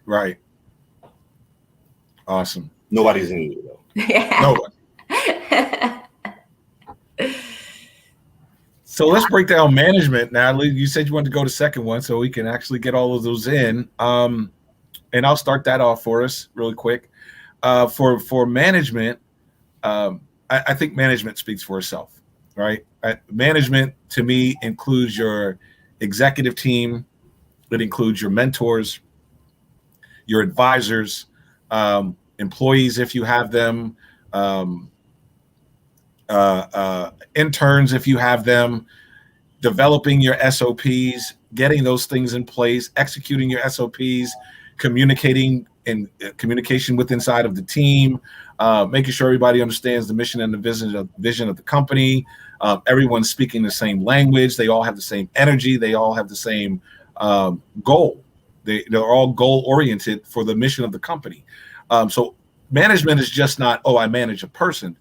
Right. Awesome. Nobody's an idiot, though. Yeah. No. So let's break down management, Natalie. You said you wanted to go to second one, so we can actually get all of those in. And I'll start that off for us really quick. For management, I think management speaks for itself, right? Management to me includes your executive team. It includes your mentors, your advisors, employees if you have them, interns if you have them, developing your SOPs, getting those things in place, executing your SOPs, communication with inside of the team, making sure everybody understands the mission and the vision of the company. Everyone's speaking the same language. They all have the same energy. They all have the same goal. They're all goal oriented for the mission of the company. So management is just not, I manage a person.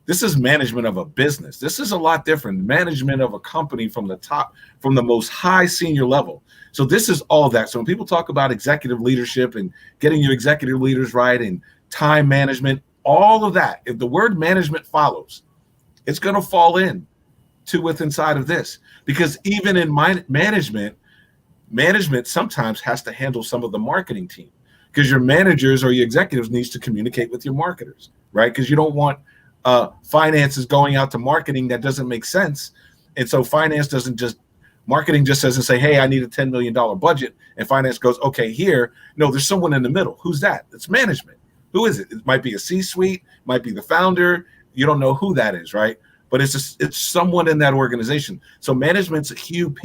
This is management of a business. This is a lot different. Management of a company from the top, from the most high senior level. So this is all of that. So when people talk about executive leadership and getting your executive leaders right and time management, all of that, if the word management follows, it's going to fall in to within inside of this, because even in management sometimes has to handle some of the marketing team, because your managers or your executives needs to communicate with your marketers, right? Because you don't want finances going out to marketing that doesn't make sense. And so marketing just doesn't say, hey, I need a $10 million budget. And finance goes, okay, here. No, there's someone in the middle. Who's that? It's management. Who is it? It might be a C-suite, might be the founder. You don't know who that is, right? But it's someone in that organization. So management's a huge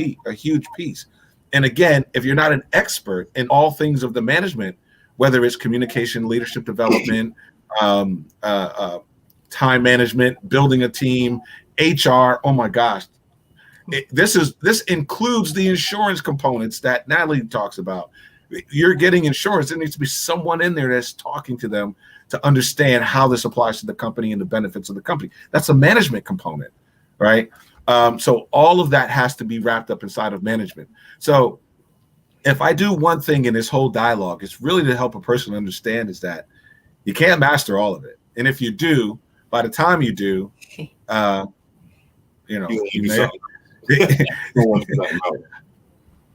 piece. And again, if you're not an expert in all things of the management, whether it's communication, leadership development, time management, building a team, HR, oh my gosh. This includes the insurance components that Natalie talks about. You're getting insurance. There needs to be someone in there that's talking to them to understand how this applies to the company and the benefits of the company. That's a management component, right? So all of that has to be wrapped up inside of management. So if I do one thing in this whole dialogue, it's really to help a person understand is that you can't master all of it. And if you do, by the time you do, you may.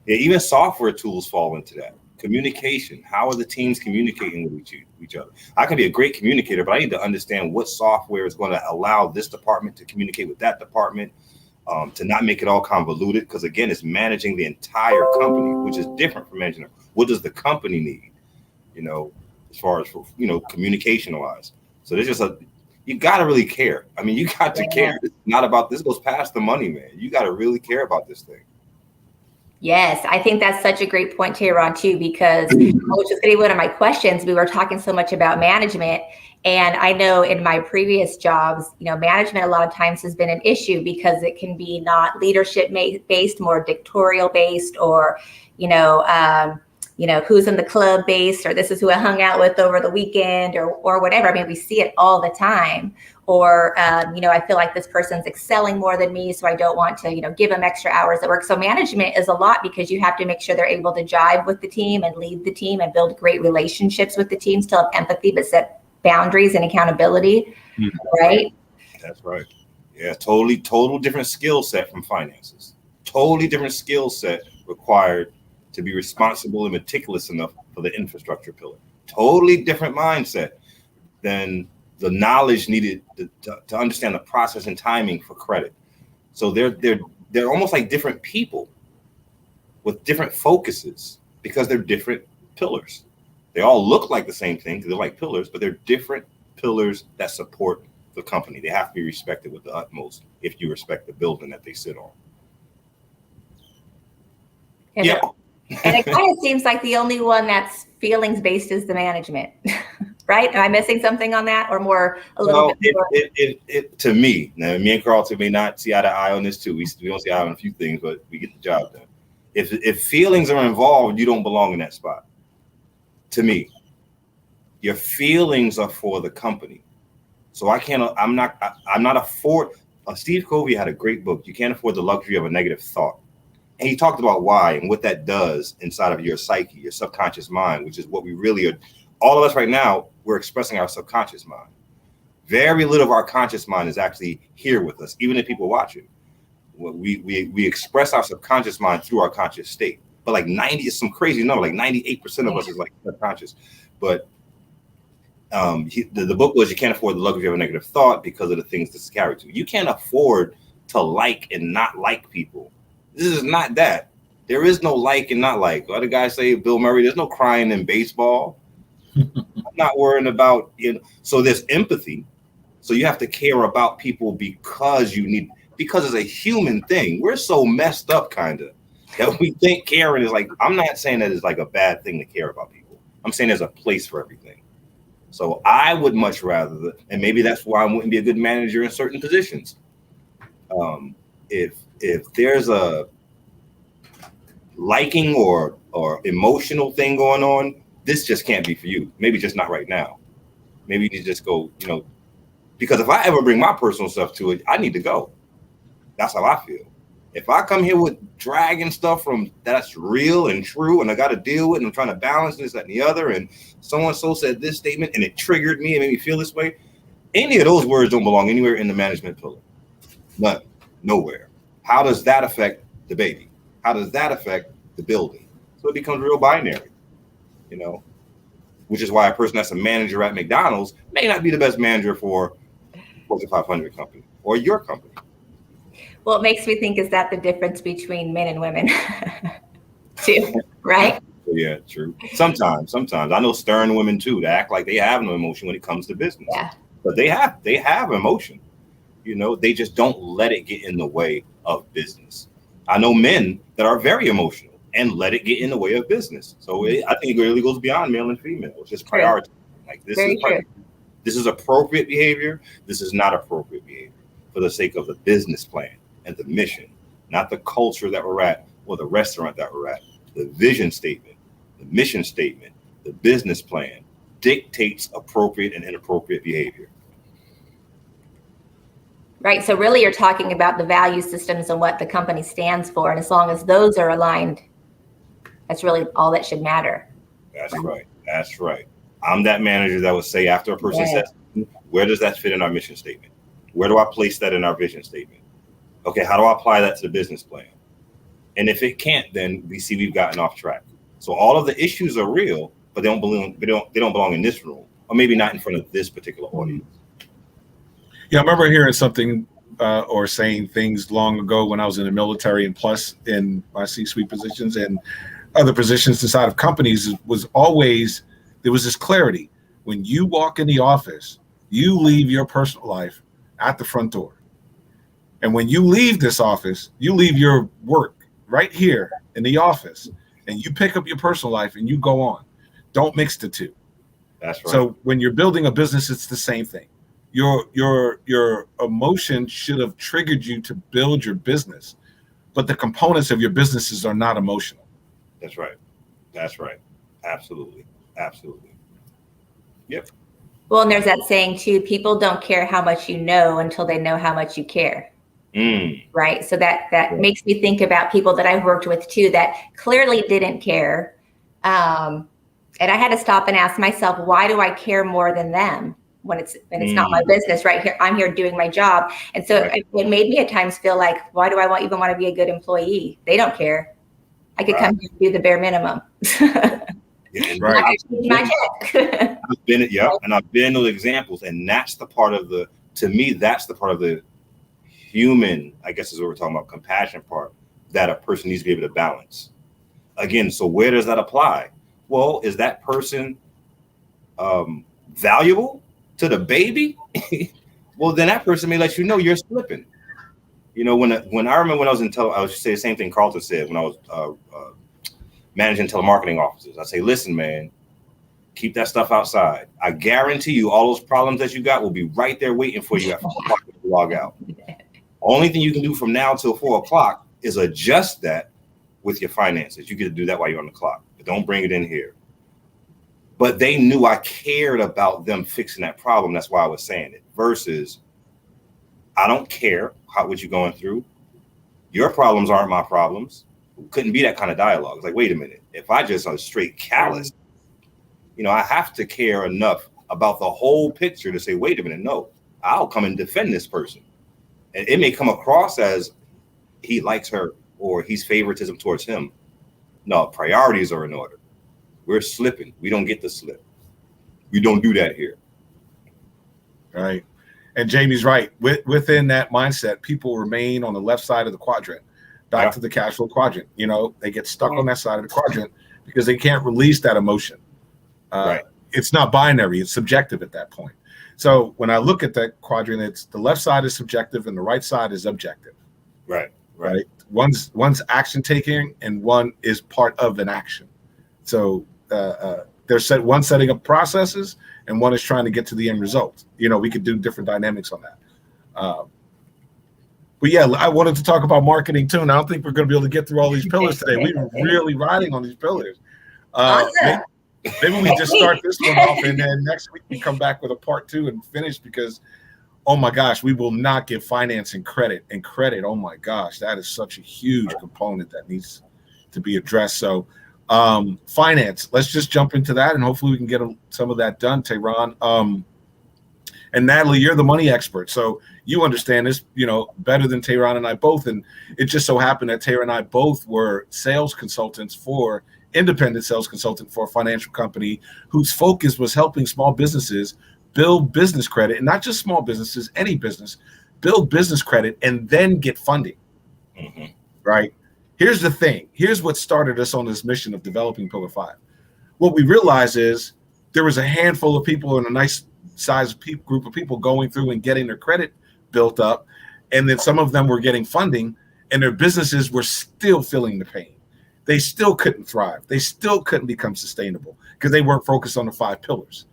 Yeah, even software tools fall into that. Communication. How are the teams communicating with each other? I can be a great communicator, but I need to understand what software is going to allow this department to communicate with that department, to not make it all convoluted. Because again, it's managing the entire company, which is different from managing. What does the company need? As far as communication wise. So there's just you got to really care. I mean, you got to care. It's not about this. Goes past the money, man. You got to really care about this thing. Yes, I think that's such a great point, Tehrann, too, because which is going to be one of my questions. We were talking so much about management, and I know in my previous jobs, management a lot of times has been an issue because it can be not leadership based, more dictatorial based, or who's in the club based, or this is who I hung out with over the weekend, or whatever. I mean, we see it all the time. Or, I feel like this person's excelling more than me, so I don't want to, give them extra hours at work. So management is a lot because you have to make sure they're able to jive with the team and lead the team and build great relationships with the team, still have empathy, but set boundaries and accountability, right? That's right. Yeah, total different skill set from finances. Totally different skill set required to be responsible and meticulous enough for the infrastructure pillar. Totally different mindset than the knowledge needed to understand the process and timing for credit. So they're almost like different people with different focuses because they're different pillars. They all look like the same thing because they're like pillars, but they're different pillars that support the company. They have to be respected with the utmost if you respect the building that they sit on. And it kind of seems like the only one that's feelings based is the management. Right? Am I missing something on that, or more a little bit more? To me, now me and Karlton may not see eye to eye on this too. We don't see eye on a few things, but we get the job done. If feelings are involved, you don't belong in that spot. To me, your feelings are for the company. So I'm not afford. Steve Covey had a great book. You can't afford the luxury of a negative thought. And he talked about why and what that does inside of your psyche, your subconscious mind, which is what we really are. All of us right now, we're expressing our subconscious mind. Very little of our conscious mind is actually here with us, even if people watching. We express our subconscious mind through our conscious state. But like 90 is some crazy number, like 98% of us is like subconscious. But the book was You Can't Afford the Luxury of a Negative Thought because of the things this carry to. You can't afford to like and not like people. This is not that. There is no like and not like. Other guys say, Bill Murray, there's no crying in baseball. I'm not worrying about, so there's empathy. So you have to care about people because it's a human thing. We're so messed up kind of that we think caring is like, I'm not saying that it's like a bad thing to care about people. I'm saying there's a place for everything. So I would much rather, and maybe that's why I wouldn't be a good manager in certain positions. If there's a liking or emotional thing going on, this just can't be for you. Maybe just not right now. Maybe you just go, because if I ever bring my personal stuff to it, I need to go. That's how I feel. If I come here with dragging stuff from that's real and true, and I got to deal with, and I'm trying to balance this, that, and the other, and so said this statement, and it triggered me and made me feel this way, any of those words don't belong anywhere in the management pillar. Nowhere. How does that affect the baby? How does that affect the building? So it becomes real binary. Which is why a person that's a manager at McDonald's may not be the best manager for Fortune 500 company or your company. Well, it makes me think, is that the difference between men and women too, right? Yeah, true. Sometimes I know stern women too that act like they have no emotion when it comes to business. Yeah. But they have emotion. They just don't let it get in the way of business. I know men that are very emotional and let it get in the way of business. So I think it really goes beyond male and female. It's just priority. Like this is appropriate behavior. This is not appropriate behavior for the sake of the business plan and the mission, not the culture that we're at or the restaurant that we're at. The vision statement, the mission statement, the business plan dictates appropriate and inappropriate behavior. Right. So really you're talking about the value systems and what the company stands for. And as long as those are aligned, that's really all that should matter. That's right. I'm that manager that would say after a person says, where does that fit in our mission statement? Where do I place that in our vision statement? Okay, how do I apply that to the business plan? And if it can't, then we see we've gotten off track. So all of the issues are real, but they don't belong in this room, or maybe not in front of this particular audience. Yeah, I remember hearing something or saying things long ago when I was in the military, and plus in my C-suite positions and other positions inside of companies, was always, there was this clarity. When you walk in the office, you leave your personal life at the front door. And when you leave this office, you leave your work right here in the office, and you pick up your personal life and you go on. Don't mix the two. That's right. So when you're building a business, it's the same thing. Your emotion should have triggered you to build your business, but the components of your businesses are not emotional. That's right. That's right. Absolutely. Absolutely. Yep. Well, and there's that saying too, people don't care how much you know until they know how much you care. Right. So that makes me think about people that I've worked with too, that clearly didn't care. And I had to stop and ask myself, why do I care more than them when it's not my business right here? I'm here doing my job. And so it made me at times feel like, why do I even want to be a good employee? They don't care. I could come here and do the bare minimum. Right. My check. And I've been in those examples, and that's the part of that's the part of the human, I guess is what we're talking about, compassion part, that a person needs to be able to balance. Again, so where does that apply? Well, is that person valuable to the baby? Well, then that person may let you know you're slipping. You know, when I remember when I was in I would say the same thing Karlton said when I was managing telemarketing offices. I say, listen, man, keep that stuff outside. I guarantee you all those problems that you got will be right there waiting for you after you log out. Only thing you can do from now till 4 o'clock is adjust that with your finances. You get to do that while you're on the clock, but don't bring it in here. But they knew I cared about them fixing that problem. That's why I was saying it. Versus, I don't care what you're going through. Your problems aren't my problems. Couldn't be that kind of dialogue. It's like, wait a minute. If I just are straight callous, I have to care enough about the whole picture to say, wait a minute, no, I'll come and defend this person. And it may come across as he likes her or he's favoritism towards him. No, priorities are in order. We're slipping. We don't get to slip. We don't do that here. Right. And Jamie's right. Within that mindset, people remain on the left side of the quadrant, back to the cash flow quadrant. They get stuck on that side of the quadrant because they can't release that emotion. It's not binary. It's subjective at that point. So when I look at that quadrant, it's the left side is subjective and the right side is objective. Right. One's action taking and one is part of an action. So they're one setting up processes and one is trying to get to the end result. We could do different dynamics on that. But yeah, I wanted to talk about marketing too. And I don't think we're going to be able to get through all these pillars today. We were really riding on these pillars. Maybe we just start this one off and then next week we come back with a part 2 and finish, because oh my gosh, we will not give finance and credit. And credit, oh my gosh, that is such a huge component that needs to be addressed. So finance, let's just jump into that and hopefully we can get some of that done, Tehrann. And Natalie, you're the money expert, so you understand this, better than Tehrann and I both. And it just so happened that Tehrann and I both were independent sales consultant for a financial company whose focus was helping small businesses build business credit, and not just small businesses, any business, build business credit and then get funding. Right? Here's the thing. Here's what started us on this mission of developing Pillar 5. What we realized is there was a handful of people in a nice size group of people going through and getting their credit built up, and then some of them were getting funding and their businesses were still feeling the pain. They still couldn't thrive. They still couldn't become sustainable because they weren't focused on the 5 pillars.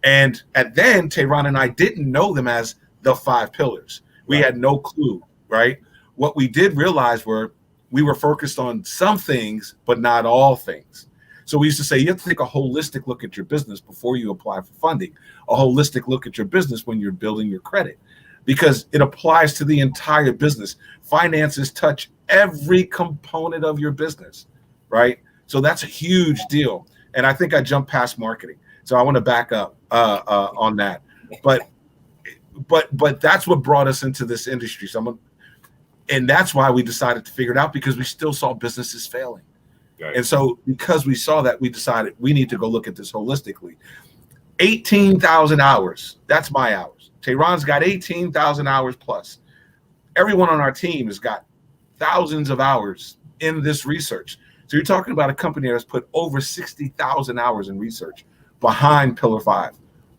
And then Tehrann and I didn't know them as the 5 pillars. We had no clue, right? What we did realize we were focused on some things, but not all things. So we used to say, you have to take a holistic look at your business before you apply for funding, a holistic look at your business when you're building your credit, because it applies to the entire business. Finances touch every component of your business, right? So that's a huge deal. And I think I jumped past marketing. So I want to back up on that. But that's what brought us into this industry. And that's why we decided to figure it out, because we still saw businesses failing. Right. And so because we saw that, we decided we need to go look at this holistically. 18,000 hours. That's my hours. Tehrann's got 18,000 hours plus. Everyone on our team has got thousands of hours in this research. So you're talking about a company that's put over 60,000 hours in research behind Pillar 5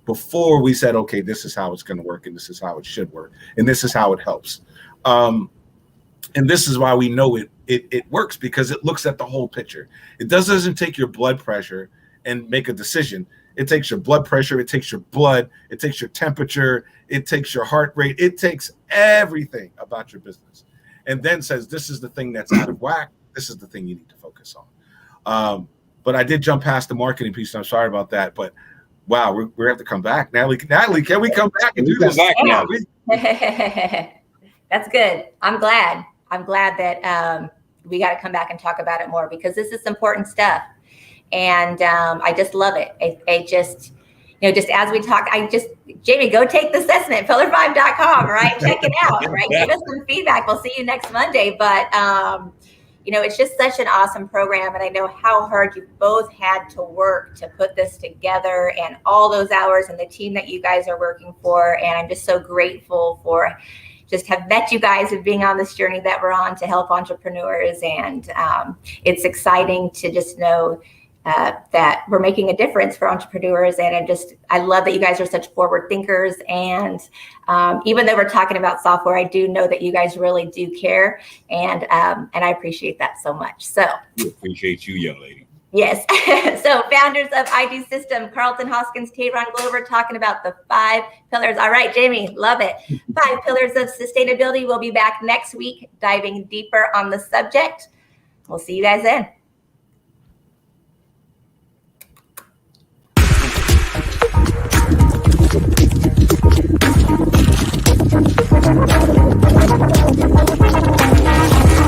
before we said, okay, this is how it's going to work, and this is how it should work, and this is how it helps. And this is why we know it works, because it looks at the whole picture. It doesn't take your blood pressure and make a decision. It takes your blood pressure, it takes your blood, it takes your temperature, it takes your heart rate, it takes everything about your business, and then says, this is the thing that's out of whack, this is the thing you need to focus on. But I did jump past the marketing piece, and I'm sorry about that, but wow, we're going to have to come back. Natalie, can we come back and do this? That's good. I'm glad that we got to come back and talk about it more, because this is important stuff. And I just love it. I just, just as we talk, Jamie, go take the assessment, pillar5.com, right? Check it out, right? Give us some feedback. We'll see you next Monday. But, it's just such an awesome program. And I know how hard you both had to work to put this together, and all those hours, and the team that you guys are working for. And I'm just so grateful for just have met you guys and being on this journey that we're on to help entrepreneurs. And it's exciting to just know that we're making a difference for entrepreneurs. And I love that you guys are such forward thinkers. And even though we're talking about software, I do know that you guys really do care. And I appreciate that so much. So we appreciate you, young lady. Yes. So founders of ID System, Karlton, Hoskins, Tehrann, Glover, talking about the 5 pillars. All right, Jamie, love it. 5 pillars of sustainability. We'll be back next week, diving deeper on the subject. We'll see you guys then.